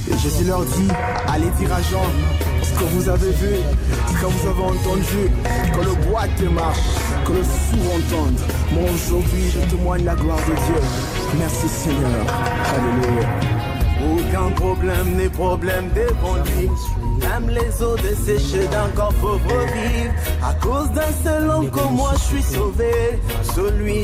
Et Jésus leur dit, allez dire à Jean ce que vous avez vu, ce que vous avez entendu, que le boiteux marche, que le sourd entende. Moi aujourd'hui je témoigne la gloire de Dieu. Merci Seigneur. Alléluia. Aucun problème n'est problème devant lui. Même les eaux desséchées d'un corps pauvre vivre. À cause d'un seul homme comme moi je suis sauvé. Celui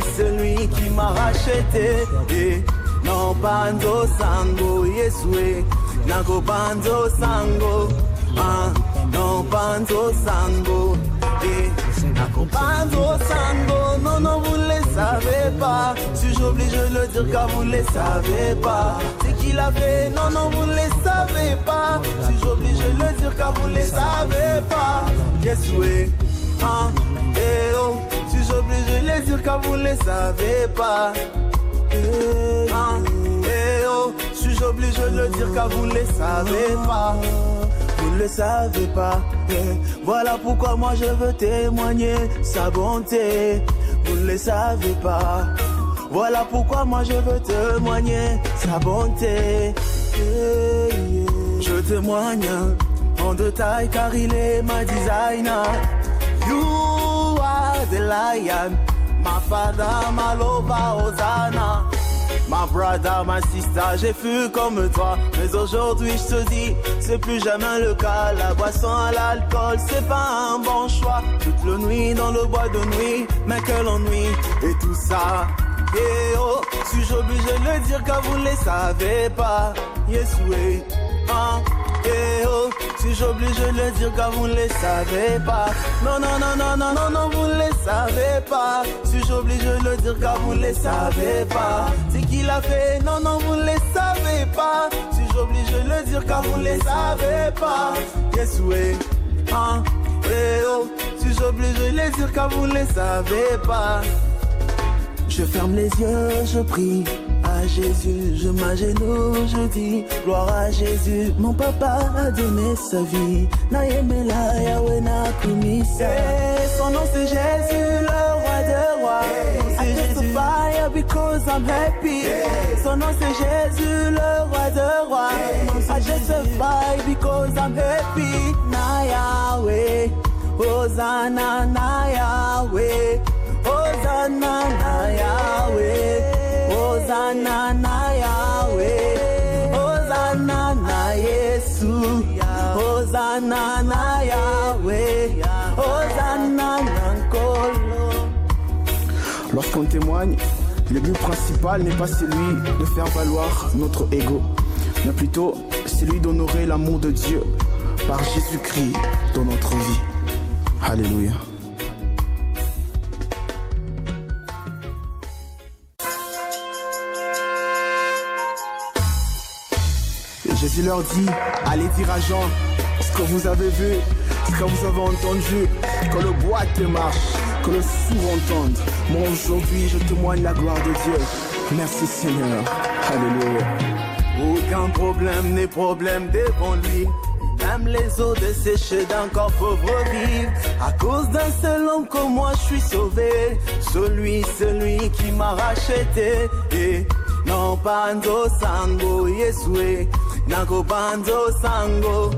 qui m'a racheté. Et non bando sango Yesue. Nago bando sango. Non bando sango. Et nago bando sango. Non vous ne les savez pas. Si j'oblige de le dire car vous ne les savez pas. C'est qu'il a fait. Non vous ne les savez pas. Si j'oblige de le dire car vous ne les savez pas. Yesue. Eh oh. Si j'oblige de les dire car vous ne les savez pas. Eh oh. Si j'oblige de le dire car vous ne les savez pas. Vous ne le savez pas. Voilà pourquoi moi je veux témoigner sa bonté. Vous ne le savez pas. Voilà pourquoi moi je veux témoigner sa bonté. Je témoigne en détail car il est ma designer. You are the lion, my father, my lover, Hosanna. My brother, my sister, j'ai fui comme toi. Mais aujourd'hui je te dis, c'est plus jamais le cas. La boisson à l'alcool, c'est pas un bon choix. Toute la nuit dans le bois de nuit, mais quel ennui. Et tout ça, yeah, oh. Suis-je obligé de le dire car vous ne les savez pas. Yes, oui, yeah, oh. Suis-je obligé de le dire car vous ne les savez pas. Non, vous ne les savez pas. Suis-je obligé de le dire car vous ne les savez pas. C'est qu'il a fait, non, vous ne les savez pas. Suis-je obligé de le dire car vous ne les savez pas. Yes, oui, yeah, oh. Suis-je obligé de le dire car vous ne les savez pas. Je ferme les yeux, je prie à Jésus, je m'agenouille, je dis gloire à Jésus. Mon papa a donné sa vie, Naïmela Yahweh na kumisa. Son nom c'est Jésus, le roi de rois. I testify because I'm happy. Son nom c'est Jésus, le roi de rois. I testify because I'm happy. Na Yahweh, Hosanna na Yahweh. Hosanna na Yahweh, Hosanna na Yahweh, Hosanna na Yesu, Hosanna na Yahweh, Hosanna na Nkolo. Lorsqu'on témoigne, le but principal n'est pas celui de faire valoir notre ego, mais plutôt celui d'honorer l'amour de Dieu par Jésus-Christ dans notre vie. Alléluia. Jésus leur dit, allez dire à Jean ce que vous avez vu, ce que vous avez entendu, que le boiteux marche, que le sourd entende. Moi aujourd'hui je témoigne la gloire de Dieu. Merci Seigneur. Alléluia. Aucun problème n'est problème devant lui. Même les eaux desséchées d'un corps pauvre vivre. À cause d'un seul homme comme moi je suis sauvé. Celui qui m'a racheté. Et non bando sango Yesue. Nago bando sango.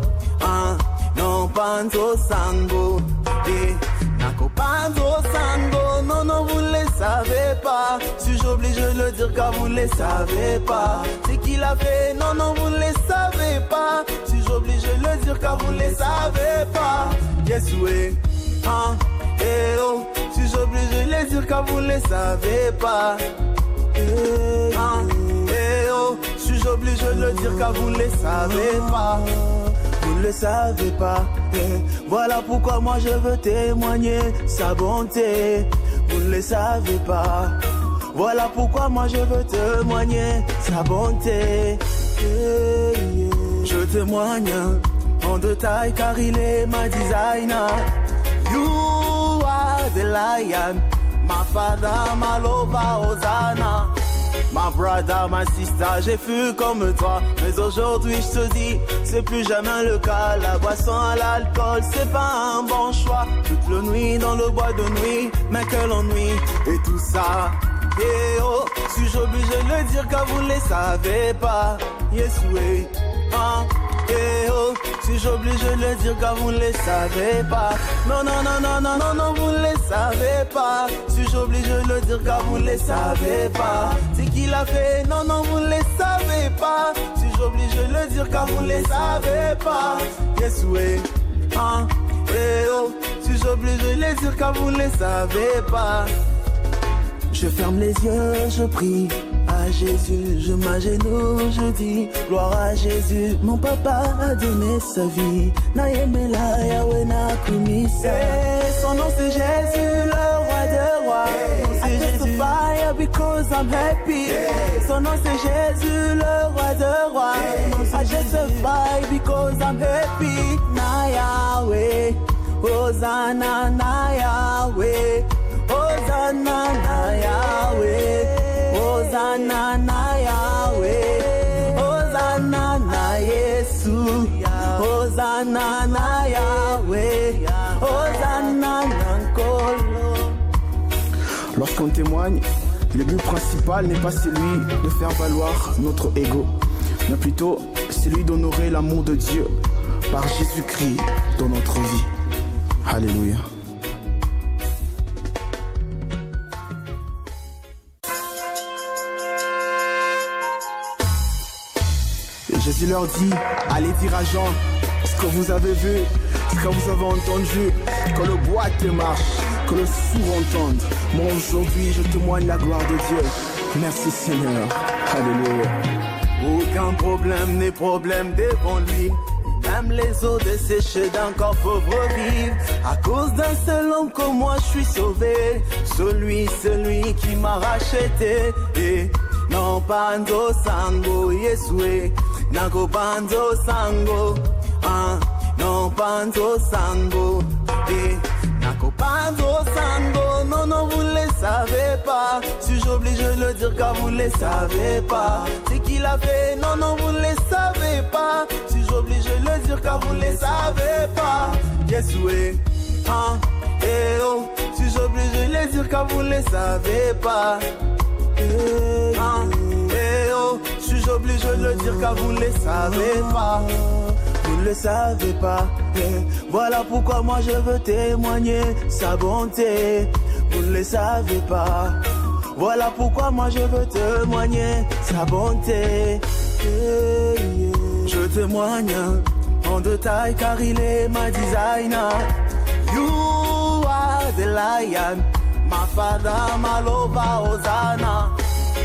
Non bando sango. Et nago bando sango. Non vous ne les savez pas. Suis-je obligé de le dire car vous ne les savez pas. C'est qu'il a fait. Non vous ne les savez pas. Suis-je obligé de le dire car vous ne les savez pas. Yes oui, eh oh. Suis-je obligé de le dire car vous ne les savez pas. Eh oh. Suis-je obligé de le dire car vous ne les savez pas. Vous ne le savez pas. Voilà pourquoi moi je veux témoigner sa bonté. Vous ne le savez pas. Voilà pourquoi moi je veux témoigner sa bonté. Je témoigne en détail car il est ma designer. You are the lion, my father, my lover, Hosanna. My brother, my sister, j'ai fui comme toi. Mais aujourd'hui je te dis, c'est plus jamais le cas. La boisson à l'alcool, c'est pas un bon choix. Toute la nuit dans le bois de nuit, mais quel ennui. Et tout ça, yeah, oh. Suis-je obligé de le dire car vous ne les savez pas. Yes, oui. Eh oh, si j'oblige de le dire car vous ne les savez pas. Non, non, non, non, non, non, non, vous ne les savez pas. Si j'oblige de le dire car vous ne les savez pas. C'est qui l'a fait, non, non, vous ne les savez pas. Si j'oblige de le dire car vous ne les savez pas. Yes, oui. Eh oh, si j'oblige de le dire car vous ne les savez pas. Je ferme les yeux, je prie à Jésus, je m'agenouille, je dis gloire à Jésus. Mon papa a donné sa vie, Naïmela Yahweh Nakumisa. Son nom c'est Jésus, le roi de rois. I testify because I'm happy. Son nom c'est Jésus, le roi de rois. I testify because I'm happy. Na Yahweh, Hosanna na Yahweh. Hosanna na Yahweh, Hosanna na Yahweh, Hosanna na Yesu, Hosanna na Yahweh, Hosanna na Nkolo. Lorsqu'on témoigne, le but principal n'est pas celui de faire valoir notre ego, mais plutôt celui d'honorer l'amour de Dieu par Jésus-Christ dans notre vie. Alléluia. Jésus leur dit, allez dire à Jean ce que vous avez vu, ce que vous avez entendu, que le boite marche, que le sourd entende. Moi aujourd'hui je témoigne la gloire de Dieu. Merci Seigneur. Alléluia. Aucun problème n'est problème devant lui. Même les eaux desséchées d'un corps pauvre vivre. À cause d'un seul homme comme moi je suis sauvé. Celui qui m'a racheté. Et non pando sango Yesue. Nako pando sango. Non pando sango. Et Nako pando sango. Non, non, vous ne les savez pas. Si j'oblige de le dire car vous ne les savez pas. C'est qui l'a fait, non, non, vous ne les savez pas. Si j'oblige de le dire car vous ne les savez pas. Yes, oui. Eh oh. Si j'oblige de le dire car vous ne les savez pas. Eh oh. Si j'oblige de le dire car vous ne les savez pas. Vous ne le savez pas. Voilà pourquoi moi je veux témoigner sa bonté. Vous ne le savez pas. Voilà pourquoi moi je veux témoigner sa bonté. Je témoigne en détail car il est ma designer. You are the lion, my father, my lover, Hosanna.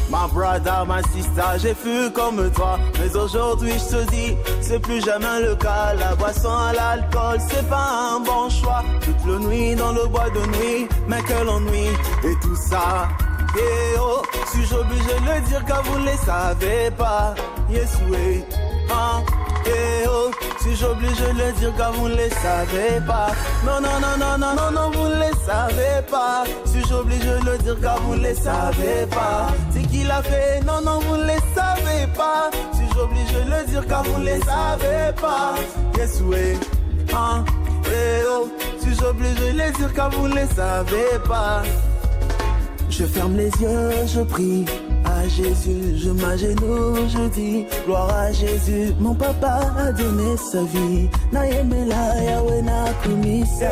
My brother, my sister, j'ai fui comme toi. Mais aujourd'hui je te dis, c'est plus jamais le cas. La boisson à l'alcool, c'est pas un bon choix. Toute la nuit dans le bois de nuit, mais quel ennui. Et tout ça, et oh, suis-je obligé de le dire car vous ne les savez pas. Yes, oui, et oh, suis-je obligé de le dire car vous ne les savez pas. Non, non, non, non, non, non, non, vous ne les savez pas. Suis-je obligé de le dire car vous ne les savez pas. C'est qui l'a fait, non, non, vous ne les savez pas. Suis-je obligé de le dire car vous ne les savez pas. Yes, oui, et oh, suis-je obligé de le dire car vous ne les savez pas. Je ferme les yeux, je prie à Jésus, je m'agenouille, je dis gloire à Jésus. Mon papa a donné sa vie, Naïmela Yahweh Nakumisa.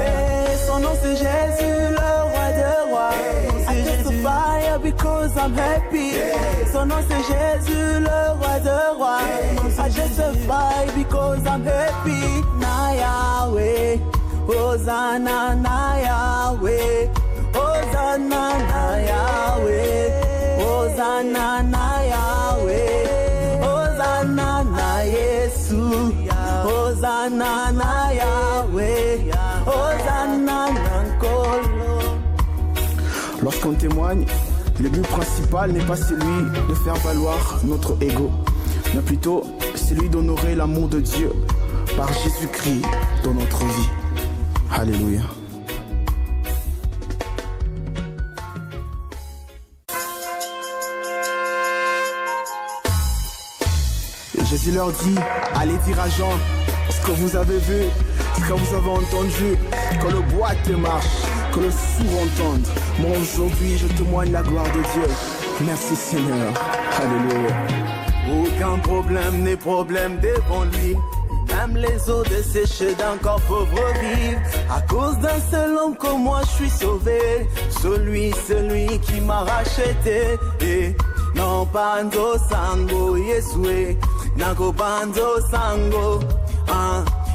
Son nom c'est Jésus, le roi de rois. I testify because I'm happy. Son nom c'est Jésus, le roi de rois. I testify because I'm happy. Na Yahweh, Hosanna na Yahweh. Hosanna na Yahweh, Hosanna na Yahweh, Hosanna na Yesu, Hosanna na Yahweh, Hosanna na Nkolo. Lorsqu'on témoigne, le but principal n'est pas celui de faire valoir notre ego, mais plutôt celui d'honorer l'amour de Dieu par Jésus-Christ dans notre vie. Alléluia. Jésus leur dit, allez dire à Jean ce que vous avez vu, ce que vous avez entendu, que le boite marche, que le sourd entende. Moi aujourd'hui je témoigne la gloire de Dieu. Merci Seigneur. Alléluia. Aucun problème n'est problème devant lui. Même les eaux desséchées d'un corps pauvre vivre. À cause d'un seul homme comme moi, je suis sauvé. Celui qui m'a racheté. Et non bando sango, Yesue. Nago bando sango.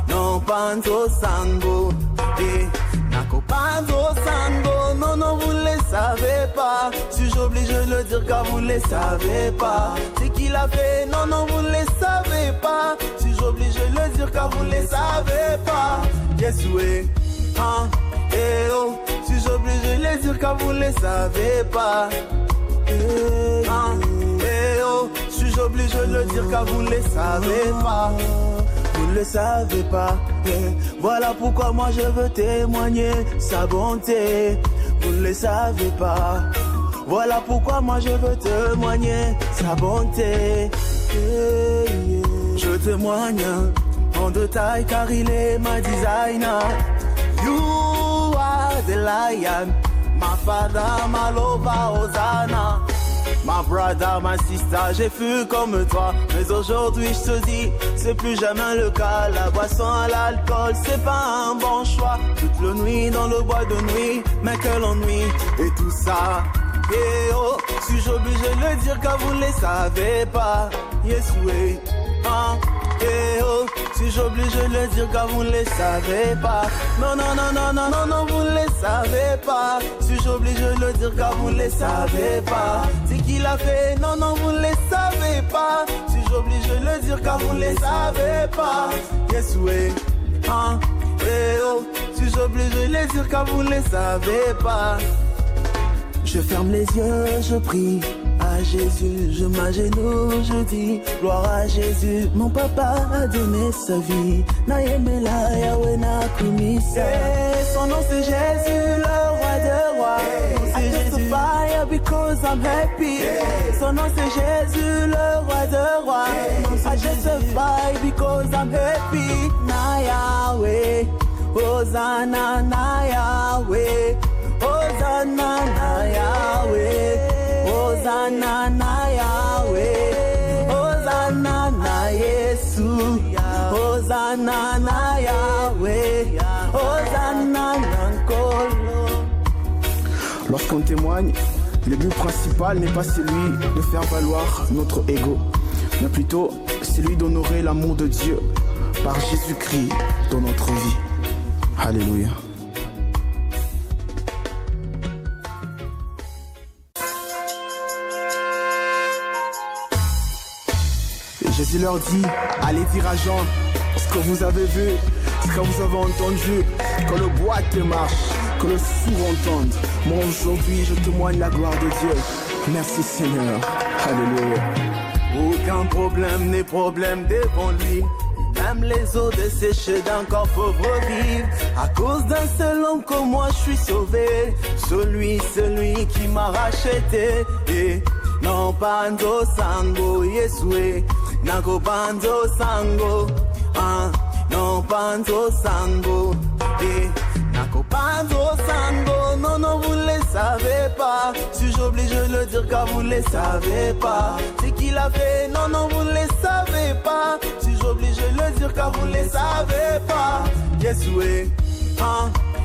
Non bando sango. Et nago bando sango. Non, vous ne les savez pas. Suis-je obligé de le dire car vous ne les savez pas. C'est qu'il a fait, non, vous ne les savez pas. Suis-je obligé de le dire car vous ne les savez pas. Yesue, oh. Suis-je obligé de le dire car vous ne les savez pas. Oh. Suis-je obligé de le dire car vous ne les savez pas. Vous ne le savez pas. Voilà pourquoi moi je veux témoigner sa bonté. Vous ne le savez pas. Voilà pourquoi moi je veux témoigner sa bonté. Je témoigne en détail car il est ma designer. You are the lion, my father, my lover, Hosanna. My brother, my sister, j'ai fui comme toi. Mais aujourd'hui je te dis, c'est plus jamais le cas. La boisson à l'alcool, c'est pas un bon choix. Toute la nuit dans le bois de nuit, mais quel ennui. Et tout ça, et oh, suis-je obligé de le dire car vous ne les savez pas. Yes, oui, et oh, suis-je obligé de le dire car vous ne les savez pas. Non, vous ne les savez pas. Suis-je obligé de le dire car vous ne les savez pas. C'est qu'il a fait, non, vous ne les savez pas. Suis-je obligé de le dire car vous ne les savez pas. Yes, oui, et oh, suis-je obligé de le dire car vous ne les savez pas. Je ferme les yeux, je prie à Jésus, je m'agenouille, je dis gloire à Jésus. Mon papa a donné sa vie. Naïmela Yahweh Nakumisa. Son nom c'est Jésus, le roi des rois. I justify because I'm happy. Son nom c'est Jésus, le roi des rois. I justify because I'm happy. Na Yahweh, Hosanna na Yahweh. Hosanna na Yahweh, Hosanna na Yahweh, Hosanna na Yesu, Hosanna na Yahweh, Hosanna na Nkolo. Lorsqu'on témoigne, le but principal n'est pas celui de faire valoir notre ego, mais plutôt celui d'honorer l'amour de Dieu par Jésus-Christ dans notre vie. Alléluia. Jésus leur dit, allez dire à Jean, ce que vous avez vu, ce que vous avez entendu, que le boiteux marche, que le sourd entende. Moi aujourd'hui je témoigne la gloire de Dieu. Merci Seigneur. Alléluia. Aucun problème n'est problème devant lui. Même les eaux desséchées d'un corps pauvre vivre. À cause d'un seul homme comme moi je suis sauvé. Celui qui m'a racheté. Et non bando sango, Yesue. Nago bando sango, non bando sango, nago bando sango, non, vous ne les savez pas. Suis-je obligé de le dire car vous ne les savez pas. C'est qu'il a fait, non, vous ne les savez pas. Suis-je obligé de le dire car vous ne les savez pas. Yes, oui,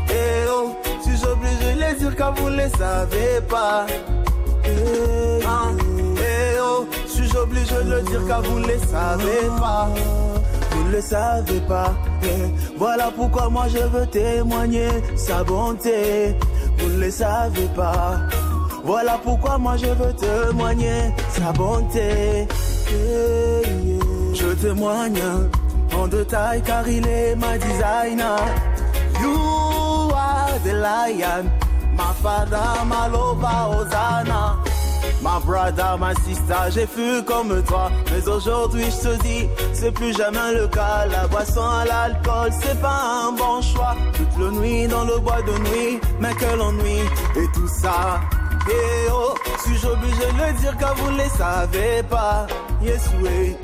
et oh, suis-je obligé de le dire car vous ne les savez pas. Suis-je obligé de le dire car vous ne les savez pas. Vous ne le savez pas. Voilà pourquoi moi je veux témoigner sa bonté. Vous ne le savez pas. Voilà pourquoi moi je veux témoigner sa bonté. Je témoigne en détail car il est ma designer. You are the lion, my father, my lover, Hosanna. My brother, my sister, j'ai fui comme toi. Mais aujourd'hui je te dis, c'est plus jamais le cas. La boisson à l'alcool, c'est pas un bon choix. Toute la nuit dans le bois de nuit, mais quel ennui. Et tout ça, et oh, suis-je obligé de le dire car vous ne les savez pas. Yes, oui,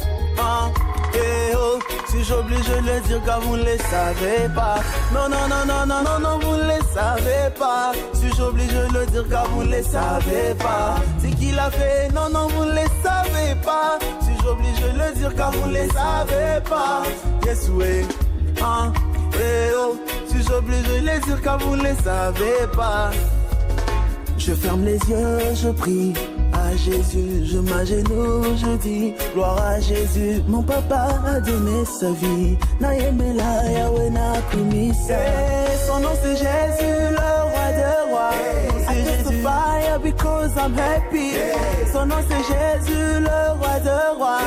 Eh oh, si j'oblige de le dire car vous ne les savez pas. Non, non, non, non, non, non, non, vous ne les savez pas. Si j'oblige de le dire car vous ne les savez pas. C'est qui l'a fait? Non, non, vous ne les savez pas. Si j'oblige de le dire car vous ne les savez pas. Yes, oui, hein, eh oh, si j'oblige de le dire car vous ne les savez pas. Je ferme les yeux, je prie à Jésus, je m'agenouille, je dis gloire à Jésus. Mon papa a donné sa vie, Naïmela Yahweh Nakumisa. Son nom c'est Jésus, le roi des rois. I testify because I'm happy. Son nom c'est Jésus, le roi des rois.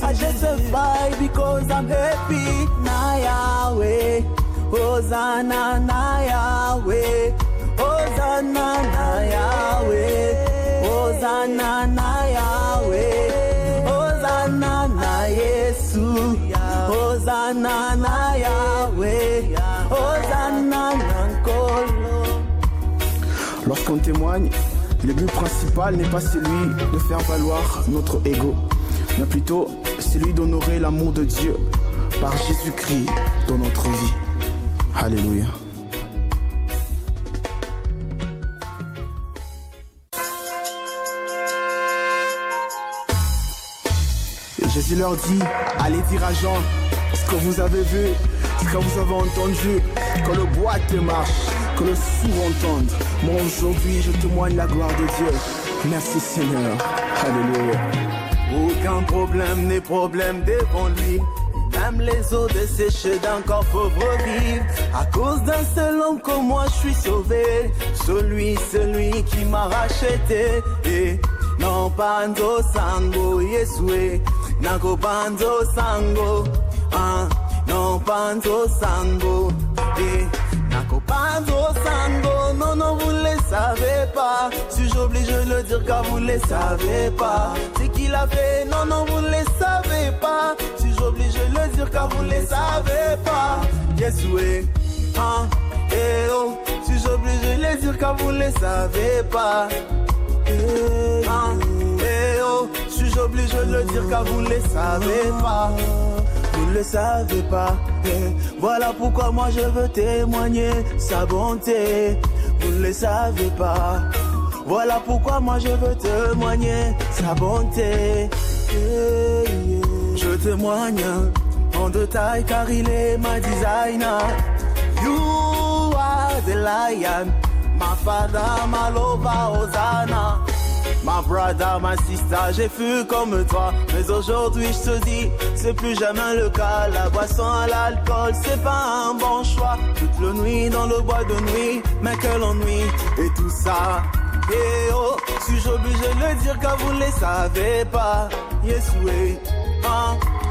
I testify because I'm happy. Na Yahweh, Hosanna na Yahweh. Hosanna na Yahweh, Hosanna na Yahweh, Hosanna na Yesu, Hosanna na Yahweh, Hosanna na Nkolo. Lorsqu'on témoigne, le but principal n'est pas celui de faire valoir notre ego, mais plutôt celui d'honorer l'amour de Dieu par Jésus-Christ dans notre vie. Alléluia. Jésus leur dit, allez dire à Jean ce que vous avez vu, ce que vous avez entendu, que le boîte marche, que le sourd entende. Moi aujourd'hui je témoigne la gloire de Dieu. Merci Seigneur. Alléluia. Aucun problème n'est problème devant lui. Même les eaux desséchées d'un corps pauvre vivre. À cause d'un seul homme comme moi je suis sauvé. Celui qui m'a racheté. Et non pando sango Yesue. Nako pando sango. Non pando sango. Et nako pando sango. Non, non, vous ne les savez pas. Si j'oblige de le dire car vous ne les savez pas. C'est qui l'a fait? Non, non, vous ne les savez pas. Si j'oblige de le dire car vous ne les savez pas. Yes, oui, eh oh. Si j'oblige de le dire car vous ne les savez pas. Eh oh. Si j'oblige de le dire car vous ne les savez pas. Vous ne le savez pas. Voilà pourquoi moi je veux témoigner sa bonté. Vous ne le savez pas. Voilà pourquoi moi je veux témoigner sa bonté. Je témoigne en détail car il est ma designer. You are the lion, my father, my lover, Hosanna. My brother, my sister, j'ai fui comme toi. Mais aujourd'hui je te dis, c'est plus jamais le cas. La boisson à l'alcool, c'est pas un bon choix. Toute la nuit dans le bois de nuit, mais quel ennui. Et tout ça, eh oh, suis-je obligé de le dire car vous ne les savez pas. Yes, oui,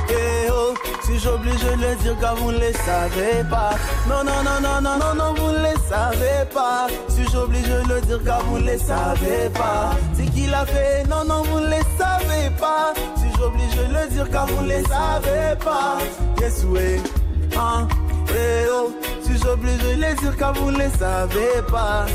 eh oh, suis-je obligé de le dire car vous ne les savez pas. Non, non, non, non, non, non, non, vous ne les savez pas. Suis-je obligé de le dire car vous ne les savez pas. C'est qui l'a fait? Non, non, vous ne les savez pas. Suis-je obligé de le dire car vous ne les savez pas. Yes, oui, eh oh, suis-je obligé de le dire car vous ne les savez pas.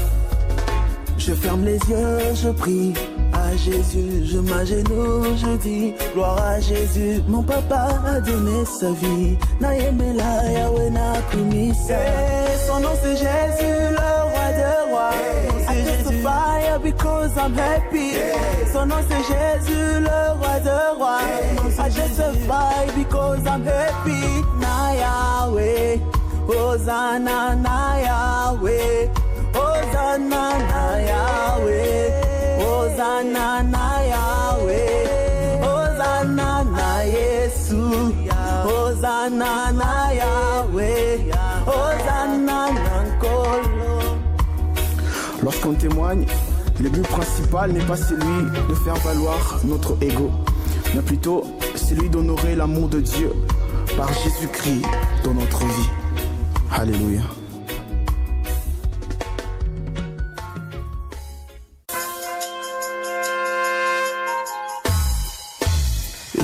Je ferme les yeux, je prie à Jésus, je m'agenouille, je dis gloire à Jésus. Mon papa a donné sa vie, Naïmela Yahweh Nakumisa. Son nom c'est Jésus, le roi des rois. I testify because I'm happy. Son nom c'est Jésus, le roi des rois. I testify because I'm happy. Na Yahweh, Hosanna na Yahweh. Hosanna na Yahweh, Hosanna na Yahweh, Hosanna na Yesu, Hosanna na Yahweh, Hosanna na Nkolo. Lorsqu'on témoigne, le but principal n'est pas celui de faire valoir notre ego, mais plutôt celui d'honorer l'amour de Dieu par Jésus-Christ dans notre vie. Alléluia.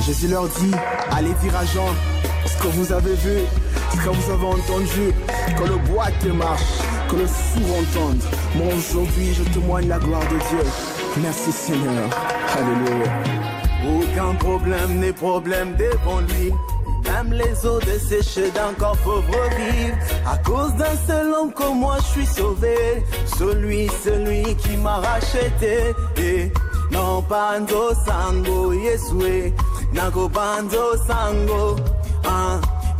Jésus leur dit, allez dire à Jean ce que vous avez vu, ce que vous avez entendu, que le boîte marche, que le sourd entende. Moi aujourd'hui je témoigne la gloire de Dieu. Merci Seigneur. Alléluia. Aucun problème n'est problème devant lui. Même les eaux desséchées d'un corps pauvre vivre. À cause d'un seul homme comme moi, je suis sauvé. Celui qui m'a racheté. Et non pando sango, Yesue. Nago pando sango.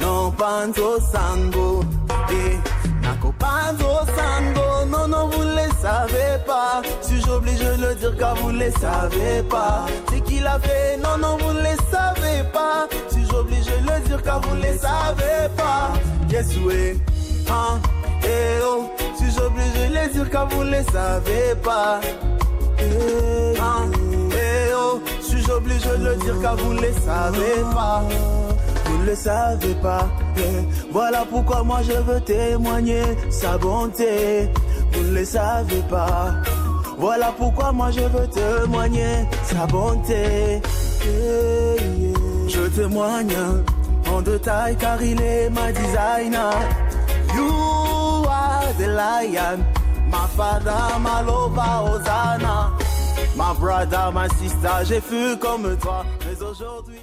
Non pando sango. Et nago pando sango. Non, vous ne le savez pas. Si j'oblige de le dire car vous ne le savez pas. C'est qu'il a fait, non, vous ne le savez pas. Si j'oblige de le dire car vous ne le savez pas. Yesue, eh oh. Si j'oblige de le dire car vous ne le savez pas. Eh oh. Si j'oblige de le dire car vous ne le savez pas. Vous ne le savez pas. Voilà pourquoi moi je veux témoigner sa bonté. Vous ne le savez pas. Voilà pourquoi moi je veux témoigner sa bonté. Je témoigne en détail car il est ma designer. You are the lion, my father, my lover, Hosanna. My brother, my sister, j'ai fui comme toi, mais aujourd'hui